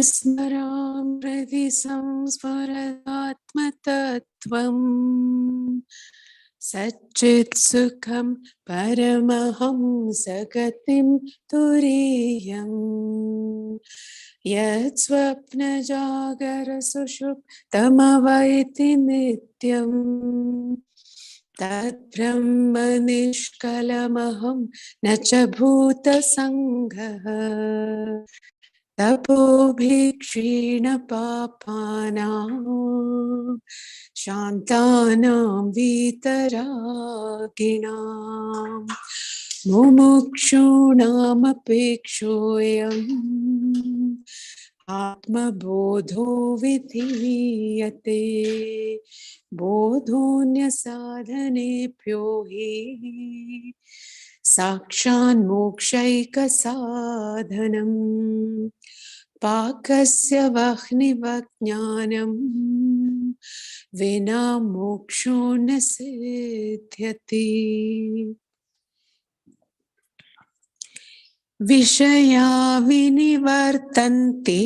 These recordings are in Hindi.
स्मरामि हृदि संस्फुरदात्मतत्त्वम् सच्चित्सुखं परमहंसगतिं तुरीयम् यत्स्वप्नजागरसुषुप्तमवैति नित्यम् तद्ब्रह्म निष्कलमहं न च भूतसङ्गः तपोभिक्षीणपापानां शान्तानां वीतरागिणां मुमुक्षूणामपेक्षोऽयम् आत्मबोधो विधीयते बोधोऽन्यसाधनेभ्यो हि साक्षान्मोक्षैकसाधनम् पाकस्य वह्निवज्ञानं विना मोक्षो न सिद्ध्यति। विषया विनिवर्तन्ते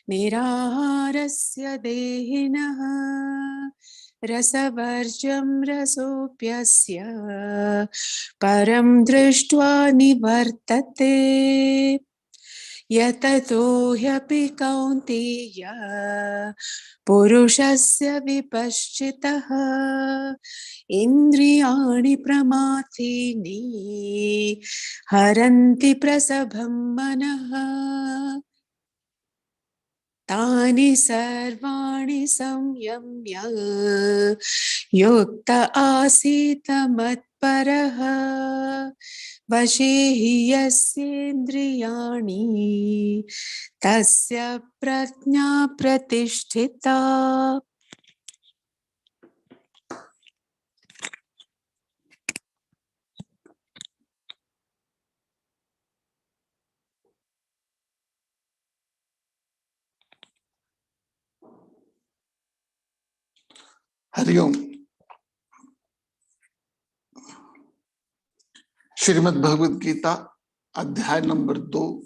निराहारस्य देहिनः रसवर्ज्यं रसोऽप्यस्य परं दृष्ट्वा निवर्तते यततो ह्यपि कौन्तेय पुरुषस्य विपश्चितः इन्द्रियाणि प्रमाथीनि हरन्ति प्रसभं मनः तानि सर्वाणि संयम्य युक्त आसीत् मत्परः वशे हि यस्येन्द्रियाणि तस्य प्रज्ञा प्रतिष्ठिता। हरिओम। श्रीमद् भगवद गीता अध्याय नंबर 2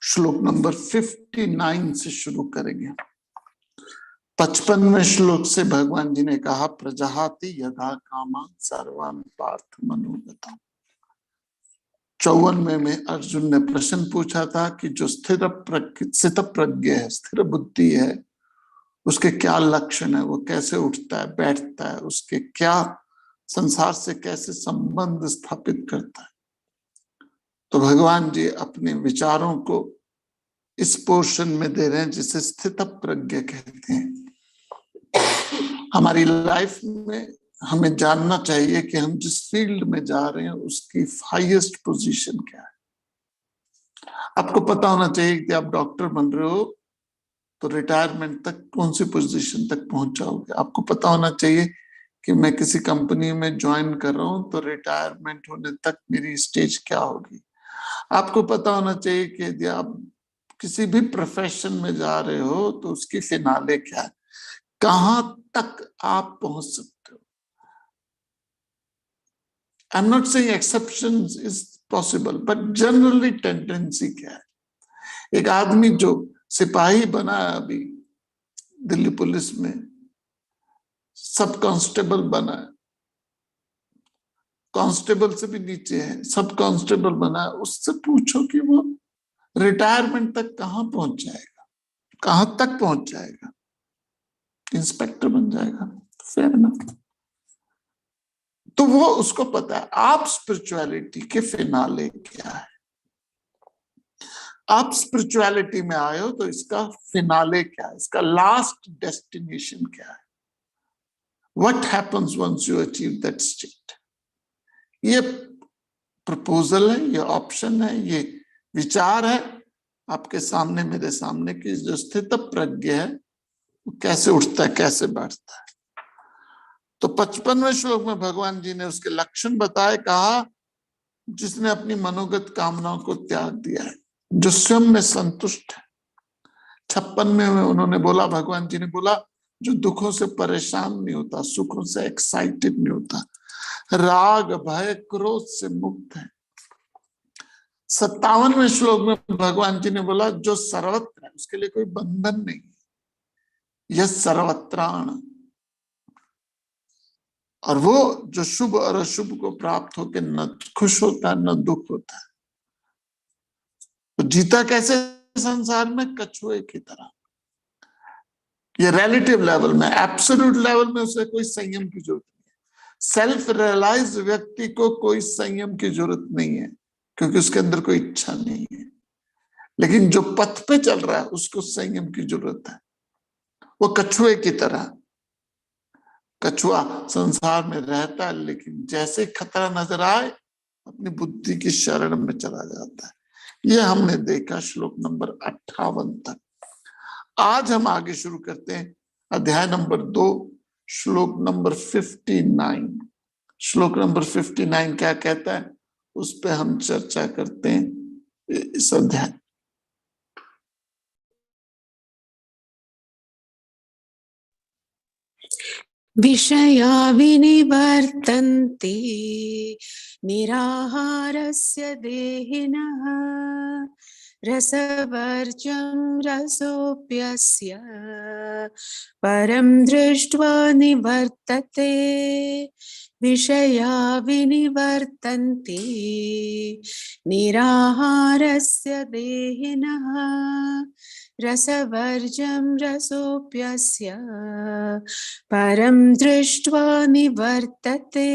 श्लोक नंबर 59 से शुरू करेंगे। 55वें श्लोक से भगवान जी ने कहा, प्रजहाति यथा कामा सर्वान् पार्थ मनोगता। 54वें में अर्जुन ने प्रश्न पूछा था कि जो स्थिर प्रज्ञ है, स्थिर बुद्धि है, उसके क्या लक्षण है, वो कैसे उठता है बैठता है, उसके क्या संसार से कैसे संबंध स्थापित करता है। तो भगवान जी अपने विचारों को इस पोर्शन में दे रहे हैं जिसे स्थित प्रज्ञ कहते हैं। हमारी लाइफ में हमें जानना चाहिए कि हम जिस फील्ड में जा रहे हैं उसकी हाईएस्ट पोजीशन क्या है। आपको पता होना चाहिए कि आप डॉक्टर बन रहे हो तो रिटायरमेंट तक कौन सी पोजीशन तक पहुंच जाओगे। आपको पता होना चाहिए कि मैं किसी कंपनी में ज्वाइन कर रहा हूं तो रिटायरमेंट होने तक मेरी स्टेज क्या होगी। आपको पता होना चाहिए कि यदि आप किसी भी प्रोफेशन में जा रहे हो तो उसकी फिनाले क्या है, कहां तक आप पहुंच सकते हो। I am not saying exceptions is possible, but generally tendency क्या है। एक आदमी जो सिपाही बना अभी दिल्ली पुलिस में, सब कांस्टेबल बना है, कांस्टेबल से भी नीचे है, सब कांस्टेबल बना है, उससे पूछो कि वो रिटायरमेंट तक कहां पहुंच जाएगा, कहां तक पहुंच जाएगा। इंस्पेक्टर बन जाएगा, फेयर इनफ। तो वो उसको पता है। आप स्पिरिचुअलिटी के फिनाले क्या है, आप स्पिरिचुअलिटी में आए हो तो इसका फिनाले क्या है, इसका लास्ट डेस्टिनेशन क्या है। What happens once you achieve that state. ये प्रपोजल है, ये ऑप्शन है, ये विचार है आपके सामने, मेरे सामने, कि जो स्थित प्रज्ञ है वो कैसे उठता है, कैसे बैठता है। तो 55वें श्लोक में भगवान जी ने उसके लक्षण बताए। कहा, जिसने अपनी मनोगत कामनाओं को त्याग दिया है, जो स्वयं में संतुष्ट है। 56वें में उन्होंने बोला, भगवान जी ने बोला, जो दुखों से परेशान नहीं होता, सुखों से एक्साइटेड नहीं होता, राग भय क्रोध से मुक्त है, 57वें श्लोक में भगवान जी ने बोला जो सर्वत्र है उसके लिए कोई बंधन नहीं है, यह सर्वत्राण। और वो जो शुभ और अशुभ को प्राप्त होकर न खुश होता है न दुख होता है। तो जीता कैसे संसार में? कछुए की तरह। ये रिलेटिव लेवल में, एब्सोल्यूट लेवल में उसे कोई संयम की जरूरत नहीं है। सेल्फ रियलाइज व्यक्ति को कोई संयम की जरूरत नहीं है, क्योंकि उसके अंदर कोई इच्छा नहीं है। लेकिन जो पथ पे चल रहा है उसको संयम की जरूरत है। वो कछुए की तरह, कछुआ संसार में रहता है, लेकिन जैसे खतरा नजर आए अपनी बुद्धि की शरण में चला जाता है। ये हमने देखा श्लोक नंबर 58 तक। आज हम आगे शुरू करते हैं अध्याय नंबर 2, श्लोक नंबर 59। श्लोक नंबर 59 क्या कहता है उस पे हम चर्चा करते हैं इस अध्याय। विषया विनिवर्तन्ते निराहारस्य देहिनः रसवर्जं रसोऽप्यस्य परं दृष्ट्वा निवर्तते। विषया विनिवर्तन्ते निराहारस्य देहिनः रसवर्जं रसोऽप्यस्य परं दृष्ट्वा निवर्तते।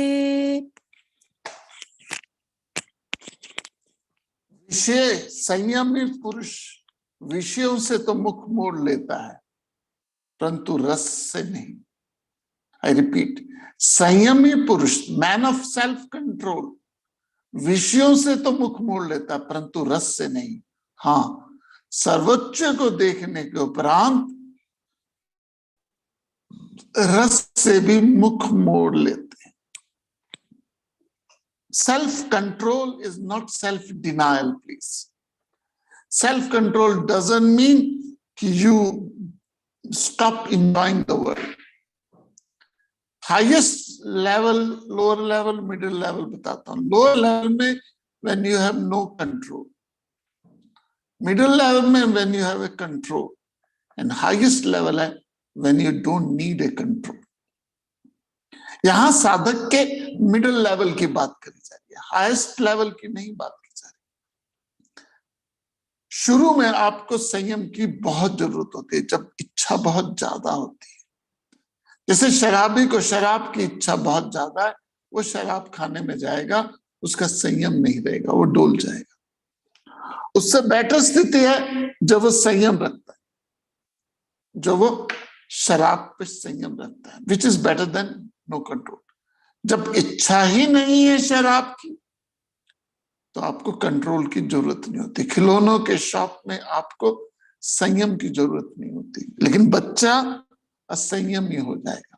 विषय, संयमी पुरुष विषयों से तो मुख मोड़ लेता है परंतु रस से नहीं। आई रिपीट, संयमी पुरुष, मैन ऑफ सेल्फ कंट्रोल, विषयों से तो मुख मोड़ लेता है परंतु रस से नहीं। हाँ, सर्वोच्च को देखने के उपरांत रस से भी मुख मोड़ लेते हैं। Self control is not self denial, please. Self control doesn't mean कि you stop enjoying the world. Highest level, lower level, middle level बताता हूं। लोअर लेवल में when you have no control, middle level में when you have a control, and highest level है when you don't need a control. यहां साधक के मिडिल लेवल की बात करी जा रही है, हाईएस्ट लेवल की नहीं बात की जा रही। शुरू में आपको संयम की बहुत जरूरत होती है, जब इच्छा बहुत ज्यादा होती है। जैसे शराबी को शराब की इच्छा बहुत ज्यादा है, वो शराब खाने में जाएगा, उसका संयम नहीं रहेगा, वो डोल जाएगा। उससे बेटर स्थिति है जब वो संयम रखता है, जो वो शराब पे संयम रखता है, which is better than no control. जब इच्छा ही नहीं है शराब की तो आपको कंट्रोल की जरूरत नहीं होती। खिलौनों के शॉप में आपको संयम की जरूरत नहीं होती, लेकिन बच्चा असंयमी हो जाएगा।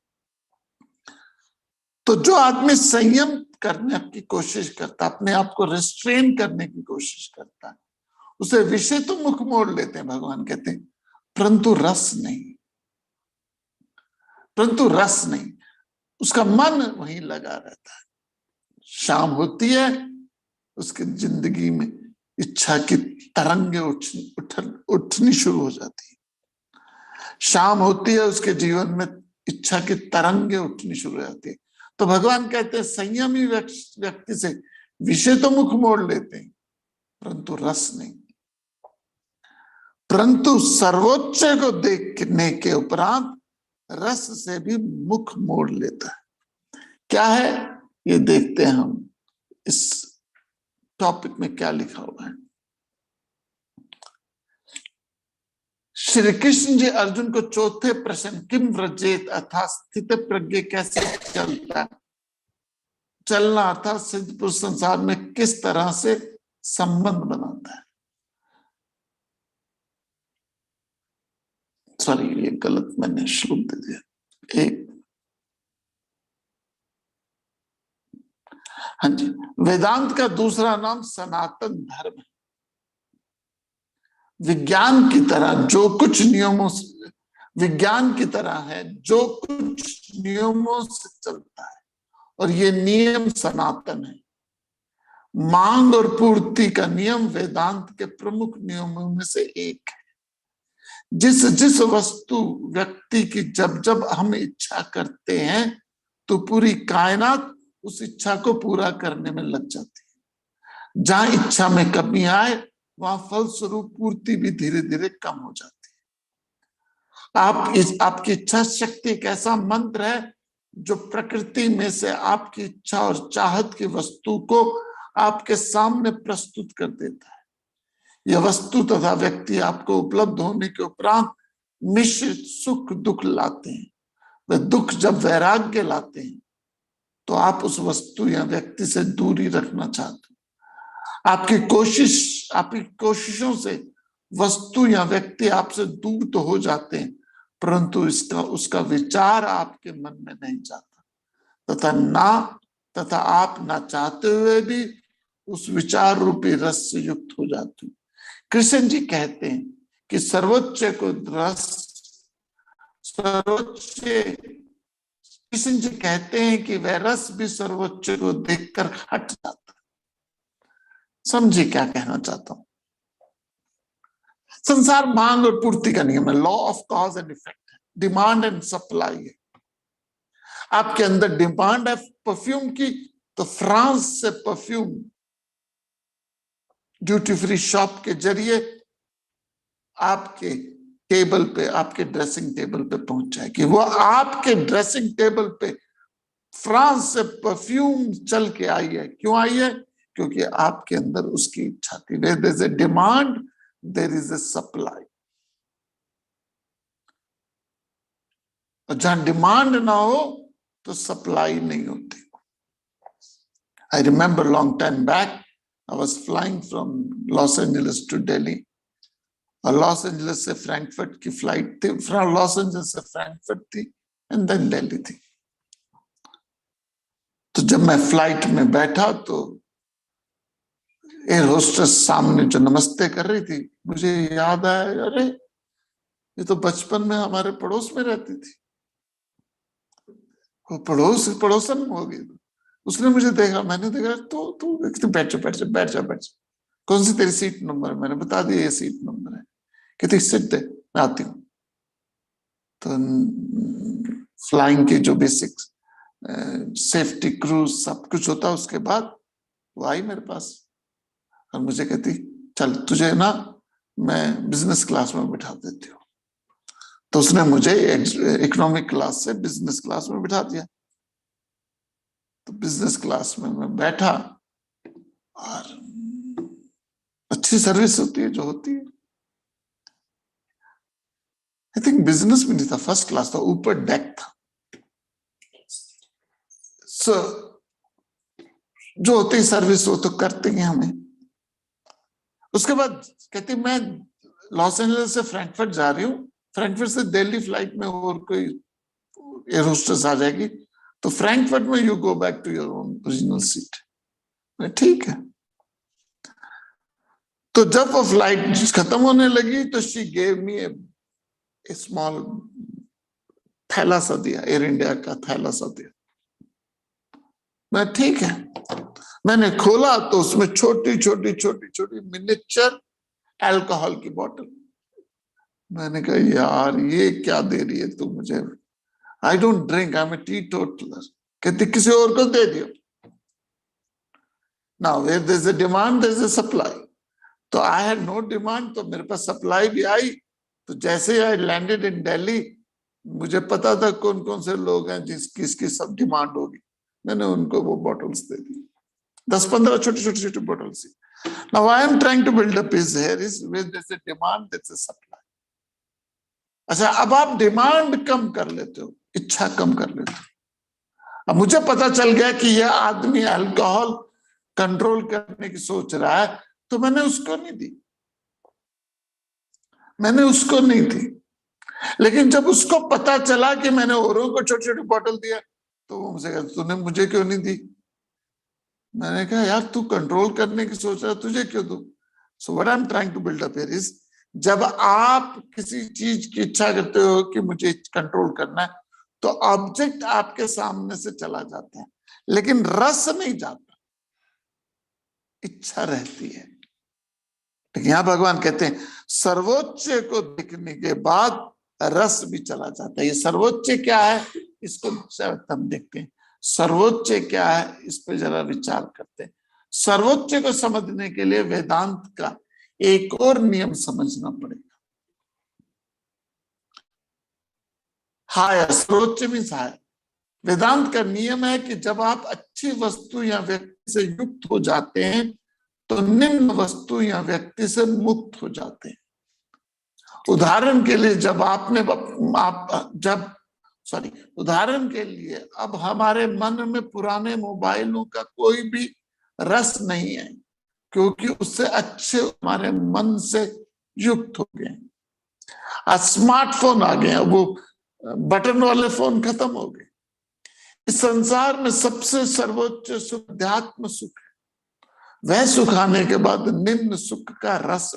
तो जो आदमी संयम करने की कोशिश करता, अपने आप को रिस्ट्रेन करने की कोशिश करता है, उसे विषय तो मुख मोड़ लेते हैं, भगवान कहते हैं, परंतु रस नहीं, परंतु रस नहीं। उसका मन वहीं लगा रहता है। शाम होती है, उसकी जिंदगी में इच्छा की तरंगे उठनी शुरू हो जाती है। शाम होती है, उसके जीवन में इच्छा की तरंगे उठनी शुरू हो जाती है। तो भगवान कहते हैं संयमी व्यक्ति से विषय तो मुख मोड़ लेते हैं परंतु रस नहीं। परंतु सर्वोच्च को देखने के उपरांत रस से भी मुख मोड़ लेता है। क्या है ये देखते हैं हम इस टॉपिक में क्या लिखा हुआ है। श्री कृष्ण जी अर्जुन को चौथे प्रश्न, किम व्रजेत, अर्थात स्थित प्रज्ञ कैसे चलता, चलना अर्थात सिद्ध पुरुष संसार में किस तरह से संबंध बनाता है। सॉरी, ये गलत मैंने श्लोक दे दिया। एक, हाँ जी, वेदांत का दूसरा नाम सनातन धर्म है। विज्ञान की तरह जो कुछ नियमों से, विज्ञान की तरह है, जो कुछ नियमों से चलता है, और ये नियम सनातन है। मांग और पूर्ति का नियम वेदांत के प्रमुख नियमों में से एक है। जिस जिस वस्तु व्यक्ति की जब जब हम इच्छा करते हैं तो पूरी कायनात उस इच्छा को पूरा करने में लग जाती है। जहां इच्छा में कमी आए वहां फलस्वरूप पूर्ति भी धीरे धीरे कम हो जाती है। आपकी इच्छा शक्ति एक ऐसा मंत्र है जो प्रकृति में से आपकी इच्छा और चाहत की वस्तु को आपके सामने प्रस्तुत कर देता है। यह वस्तु तथा व्यक्ति आपको उपलब्ध होने के उपरांत मिश्रित सुख दुख लाते हैं। वे दुख जब वैराग्य लाते हैं तो आप उस वस्तु या व्यक्ति से दूरी रखना चाहते हो। आपकी कोशिशों से वस्तु या व्यक्ति आपसे दूर तो हो जाते हैं, परंतु उसका विचार आपके मन में नहीं जाता तथा आप ना चाहते हुए भी उस विचार रूपी रस से युक्त हो जाते हो। कृष्ण जी कहते हैं कि कृष्ण जी कहते हैं कि वह रस भी सर्वोच्च को देखकर हट जाता है। समझिए क्या कहना चाहता हूं। संसार मांग और पूर्ति का नियम है, law of cause and effect है, डिमांड एंड सप्लाई है। आपके अंदर डिमांड है परफ्यूम की, तो फ्रांस से परफ्यूम ड्यूटी फ्री शॉप के जरिए आपके टेबल पे, आपके ड्रेसिंग टेबल पे पहुंच जाएगी। वो आपके ड्रेसिंग टेबल पे फ्रांस से परफ्यूम चल के आई है। क्यों आई है? क्योंकि आपके अंदर उसकी इच्छा थी। There is a demand, there is a supply. और जहां डिमांड ना हो तो सप्लाई नहीं होती। I remember long time back I was flying from Los Angeles to Delhi. और लॉस एंजलिस से फ्रैंकफर्ट की फ्लाइट थी, लॉस एंजलिस से फ्रैंकफर्ट थी एंड देन दिल्ली थी। तो जब मैं फ्लाइट में बैठा तो एयर होस्टेस सामने जो नमस्ते कर रही थी, मुझे याद आया, अरे ये तो बचपन में हमारे पड़ोस में रहती थी। वो पड़ोसन हो गई। उसने मुझे देखा, मैंने देखा, तो बैठ जा। कौन सी तेरी सीट नंबर है? मैंने बता दिया ये सीट नंबर है। कहती सिट दे, मैं आती हूँ। तो फ्लाइंग की जो बेसिक सेफ्टी क्रूज सब कुछ होता, उसके बाद वो आई मेरे पास और मुझे कहती चल तुझे ना मैं बिजनेस क्लास में बिठा देती हूँ। तो उसने मुझे इकोनॉमिक क्लास से बिजनेस क्लास में बिठा दिया। तो बिजनेस क्लास में मैं बैठा और अच्छी सर्विस होती है जो होती है। आई थिंक बिजनेस में नहीं था, फर्स्ट क्लास था, ऊपर डेक था। सो जो होती है सर्विस वो तो करते हैं हमें। उसके बाद कहती मैं लॉस एंजलिस से फ्रैंकफर्ट जा रही हूँ, फ्रैंकफर्ट से दिल्ली फ्लाइट में और कोई एयर होस्टेस आ जाएगी, तो फ्रैंकफर्ट में you go back to your own original seat. ठीक है। तो जब वो फ्लाइट खत्म होने लगी तो she gave me A small थैला सा दिया, एयर इंडिया का थैला सा दिया। मैं ठीक है, मैंने खोला तो उसमें छोटी छोटी मिनिएचर अल्कोहल की बोतल। मैंने कहा यार ये क्या दे रही है तू मुझे? I don't drink, I am a teetotaller. कहते किसी और को दे दियो। Now where there is a demand there is a supply. तो आई हैड नो डिमांड, तो मेरे पास सप्लाई भी आई। तो जैसे आई लैंडेड इन दिल्ली, मुझे पता था कौन कौन से लोग हैं किसकी सब डिमांड होगी। मैंने उनको वो बॉटल्स दे दी, 10-15 छोटी bottles. Now I am trying to build up is here is where there's a demand, there's a supply. अच्छा, अब आप डिमांड कम कर लेते हो, इच्छा कम कर लेते हो। अब मुझे पता चल गया कि यह आदमी अल्कोहल कंट्रोल करने की सोच रहा है, तो मैंने उसको नहीं दी। लेकिन जब उसको पता चला कि मैंने औरों को छोटी छोटी बॉटल दिया, तो वो मुझे कहता तूने मुझे क्यों नहीं दी? मैंने कहा यार तू कंट्रोल करने की सोच रहा है, तुझे क्यों दूं? So what I am trying to build up here is, जब आप किसी चीज की इच्छा करते हो कि मुझे कंट्रोल करना है, तो ऑब्जेक्ट आपके सामने से चला जाता है, लेकिन रस नहीं जाता। इच्छा रहती है। लेकिन यहां भगवान कहते हैं सर्वोच्च को देखने के बाद रस भी चला जाता है। ये सर्वोच्च क्या है, इसको हम देखते हैं। सर्वोच्च क्या है, इस पर जरा विचार करते हैं। सर्वोच्च को समझने के लिए वेदांत का एक और नियम समझना पड़ेगा। हायर, सर्वोच्च मीन्स हायर। वेदांत का नियम है कि जब आप अच्छी वस्तु या व्यक्ति से युक्त हो जाते हैं तो निम्न वस्तु या व्यक्ति से मुक्त हो जाते हैं। उदाहरण के लिए उदाहरण के लिए अब हमारे मन में पुराने मोबाइलों का कोई भी रस नहीं है, क्योंकि उससे अच्छे हमारे मन से युक्त हो गए। आज स्मार्टफोन आ गए, वो बटन वाले फोन खत्म हो गए। इस संसार में सबसे सर्वोच्च सुख अध्यात्म सुख है। वह सुख आने के बाद निम्न सुख का रस।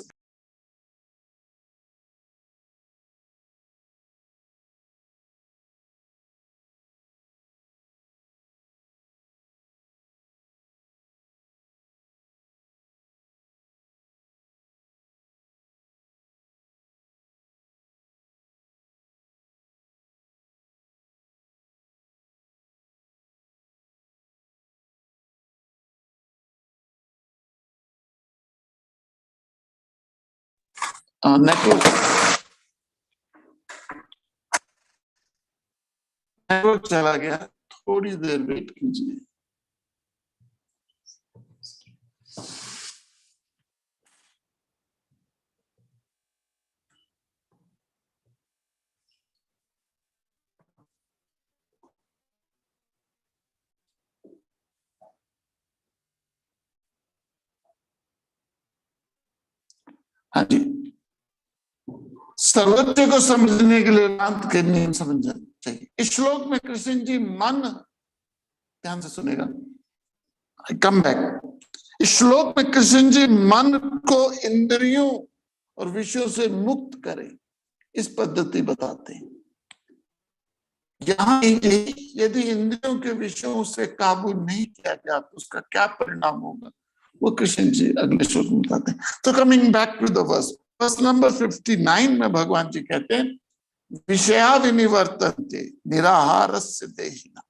नेटवर्क चला गया, थोड़ी देर वेट कीजिए। हाँ जी, सर्वोच्च को समझने के लिए वेदांत के नियम समझना चाहिए। इस श्लोक में कृष्ण जी मन, ध्यान से सुनेगा, आई कम बैक। इस श्लोक में कृष्ण जी मन को इंद्रियों और विषयों से मुक्त करें, इस पद्धति बताते हैं। यहाँ यदि इंद्रियों के विषयों से काबू नहीं किया गया तो उसका क्या परिणाम होगा, वो कृष्ण जी अगले श्लोक में बताते हैं। तो coming back to the verse number 59 में भगवान जी कहते हैं विषया विनिवर्तन्ते निराहारस्य देहिना।